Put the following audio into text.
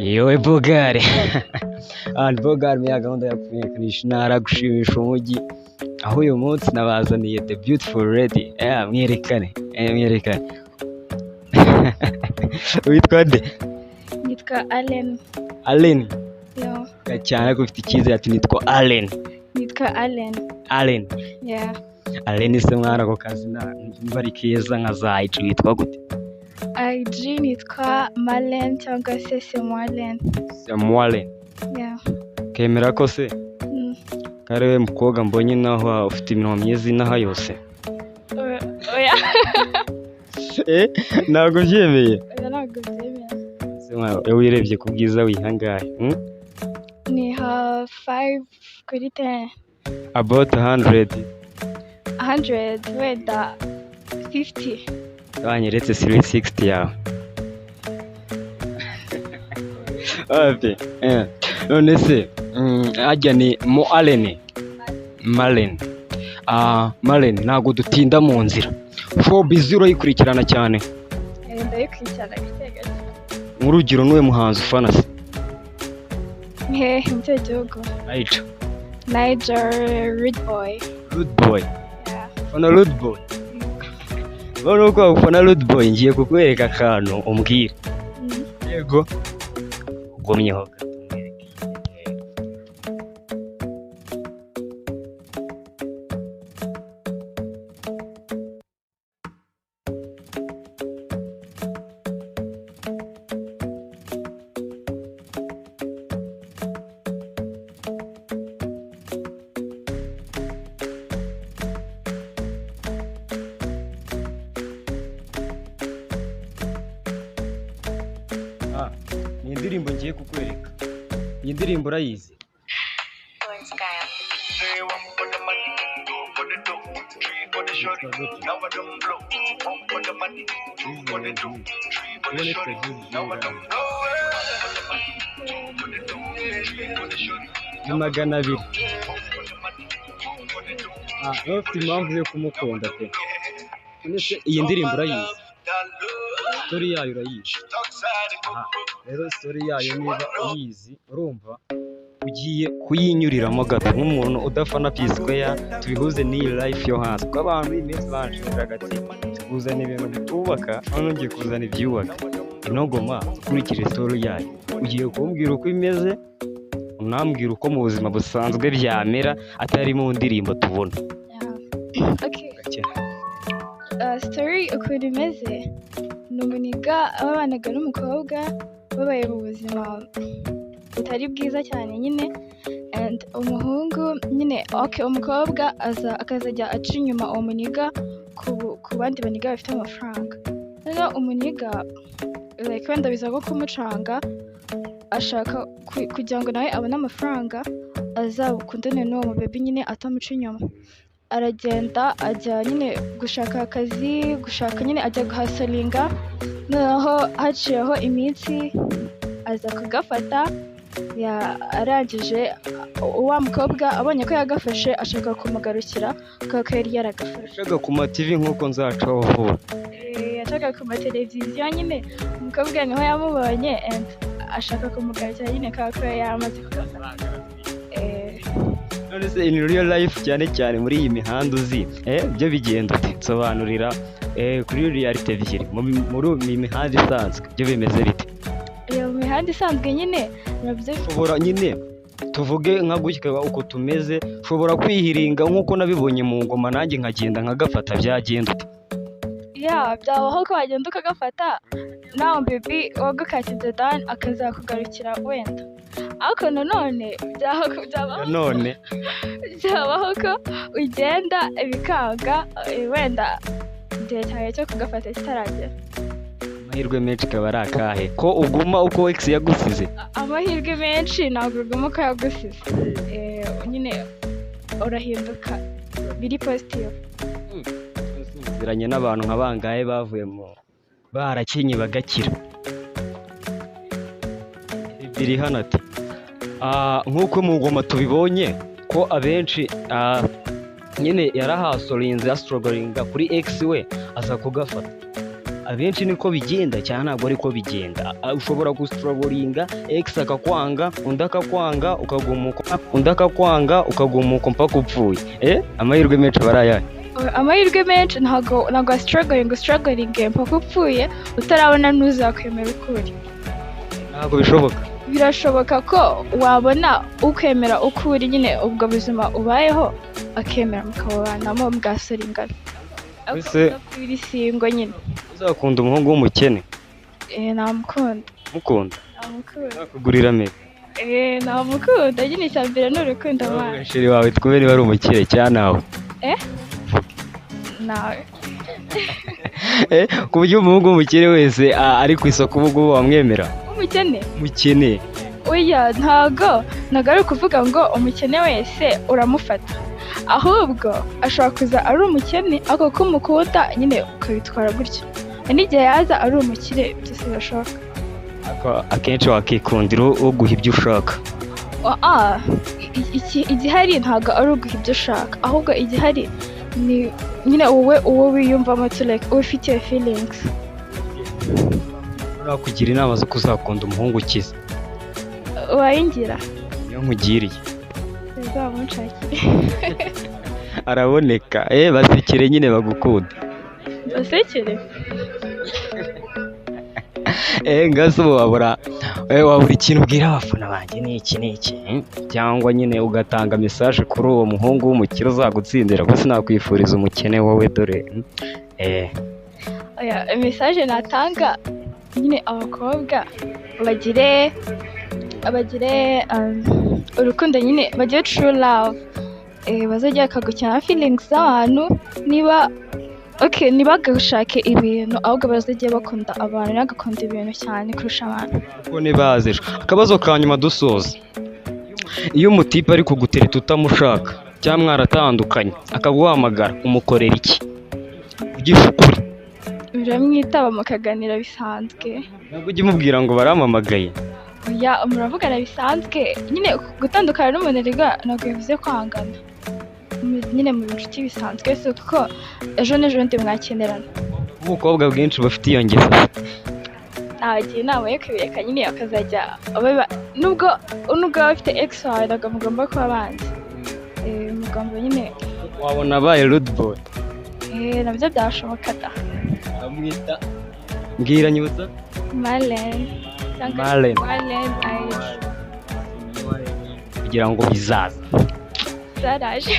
Yewe Bogari and Bogari ya gahunda yo kumenyekanisha intara gushimisha umujyi aho uyu munsi nabazaniye the beautiful lady mwerekane witwa nde? Nitwa Allen. Allen Yo. cyane ko ufite icyizere ati nitwa Allen. Nitwa Allen. Allen. Yeah. Allen se mwana ko kazi bari keza nka zayicu witwa gute? IG nitwa Malen cyangwa se Semwalen. Semwalen. Yeah. Kemera ko se? Kare mukobwa mbonye naho ufite iminwa myiza inaha yose. Oya. Ntabwo byemeye. Oya ntabwo byemeye. Semwa wirebye ku bwiza wihangaye. Ni ha 5 kuri 10. About 100. 100 wenda 50. Wanyeretse 360 yawe. Ate. None se ajya ni Mo Allen. Malen. Malen ntabwo dutinda mu nzira. Showbiz urayikurikirana cyane. Ndayikurikirana gitega. Nk'urugero n'uwe muhanzi ufana se? Mu gihugu. Aicha. Niger Rude Boy. Rude Boy. Yeah. Fana Rude Boy. None uko ufana Rude Boy ngiye kukwereka akantu umbwira. Yego. Ugomyeho. Ni indirimbo ngiye kukwereka. Iyi ndirimbo urayizi? Ni 200. Ufite impamvu yo kumukunda pe. Iyi ndirimbo urayizi? Story yayo urayizi? Rero story yayo niba uyizi urumva ugiye kuyinyuriramo gato nk'umuntu udafana P-Square tubihuze n'iyi life yo hanze kuko abantu iminsi banshira gati kuzana ibintu bitubaka hano ngiye kuzana ibyubaka ino ngoma ukurikire story yayo ugiye kumbwira uko imeze unambwira uko mu buzima busanzwe byamera atari mu ndirimbo tubona. Okay. Story ukuntu imeze ni umuniga abanaga n'umukobwa babaye mu buzima butari bwiza cyane nyine and umuhungu nyine umukobwa akazajya aca inyuma uwo muniga ku bandi baniga bafite amafaranga. Rero umuniga wenda biza ko kumucanga ashaka kugira ngo nawe abone amafaranga azabukundane n'uwo mubebi nyine atamuca inyuma. Aragenda ajya nyine gushaka akazi nyine ajya guhasolinga noneho haciyeho iminsi aza kugafata arangije wa mukobwa abonye ko yagafashe ashaka kumugarukira kuko yari yaragafashe. Ashaka ku ma TV nk'uko nzacaho vuba. Ashaka ku mateleviziyo nyine umukobwa niho yamubonye and ashaka kumugarukira nyine kuko yari yamaze kugafata. None se in real life cyane muri iyi mihanda uzi byo bigenda nsobanurira kuri reality ebyiri muri mihanda isanzwe byo bimeze bite? Iyo mihanda isanzwe nyine ushobora nyine tuvuge nka gutya uko tumeze ushobora kwihiringa nk'uko nabibonye mu ngoma nanjye nkagenda nkagafata byagenda ute? Byabaho ko wagenda ukagafata nawe baby wagukatize dan akazakugarukira wenda ariko nanone byabaho ko ugenda bikanga wenda igihe cyawe cyo kugafata kitaragera. Amahirwe menshi akaba ari akahe ko uguma uko X yagusize? Amahirwe menshi ntabwo uguma uko yagusize nyine urahinduka biri positive. Uziranye n'abantu nka bangahe bavuye mu barakinye bagakira? Biri hano ati nk'uko mu ngoma tubibonye ko abenshi nyine yarahasorinze astrogoringa kuri X we aza kugafata abenshi niko bigenda cyane ntabwo ariko bigenda. Ushobora gusitoroboringa ex akakwanga undi akakwanga ukagumuka mpaka upfuye. Amahirwe menshi aba ari ayahe? Amahirwe menshi ntabwo struggling mpaka upfuye utarabona n'uzakwemera ukuri. Ntabwo bishoboka. Birashoboka ko wabona ukwemera ukuri nyine ubwo buzima ubayeho akemera mukabanamo mugasoringana. Ese ibisingo nyine uzakunda umuhungu w'umukene? Namukunda. Mukunda? Namukunda. Nakugurira mega? Namukunda nyine icya mbere ni urukundo mwana. Sheri wawe twumve niba ari umukire cyane nawe. Nawe. Ku buryo umuhungu w'umukire wese ari ku isoko ubu ngubu wamwemera? Umukene? Mukene. Oya ntago ari ukuvuga ngo umukene wese uramufata, ahubwo ashobora kuza ari umukene ariko ko umukunda nyine ukabitwara gutyo, n'igihe yaza ari umukire byose birashoboka. Akenshi wakikundira uguha ibyo ushaka. Igihari ntago ari uguha ibyo ushaka, ahubwo igihari ni nyine uwo wiyumvamo to like ufite feelings. Urakugira inama zo kuzakunda umuhungu ukize? Wayingira? Niyo nkugiriye. Uzamunshakire. Araboneka. Basekere nyine bagukunda. Basekere? Ngaso wabura ikintu ubwira abafana banjye n'iki cyangwa nyine ugatanga message kuri uwo muhungu w'umukire uzagutsindira, gusa nakwifuriza umukene wowe dore. Message natanga nyine abakobwa bagire urukundo nyine, bagire true love, bazajya bakagukina feelings z'abantu, ntibagashake ibintu ahubwo bazajya bakunda abantu, bagakunda ibintu cyane kurusha abantu. Kuko nibaze akabazo ka nyuma dusoza, iyo umutipe ari kugutereta utamushaka cyangwa mwaratandukanye akaguhamagara umukorera iki? Ugisha ukuri? Uramwitaba mukaganira bisanzwe. Ntabwo ujya umubwira ngo barampamagaye? Oya, muravugana bisanzwe nyine. Gutandukana n'umuntu ntabwo bivuze kwangana, nyine mu inshuti bisanzwe, si kuko ejo n'ejobundi mwakenerana. Umukobwa bwinshi bafite iyo ngeso nabagira inama yo kubireka nyine akazajya nubwo bafite ex wawe ntabwo mugomba kuba abanzi, mugomba nyine. Wabona abaye rude boy? Nabyo byashoboka da. Bamwita mbwira nyibutsa? Marlene kugira ngo bizaza zaraje.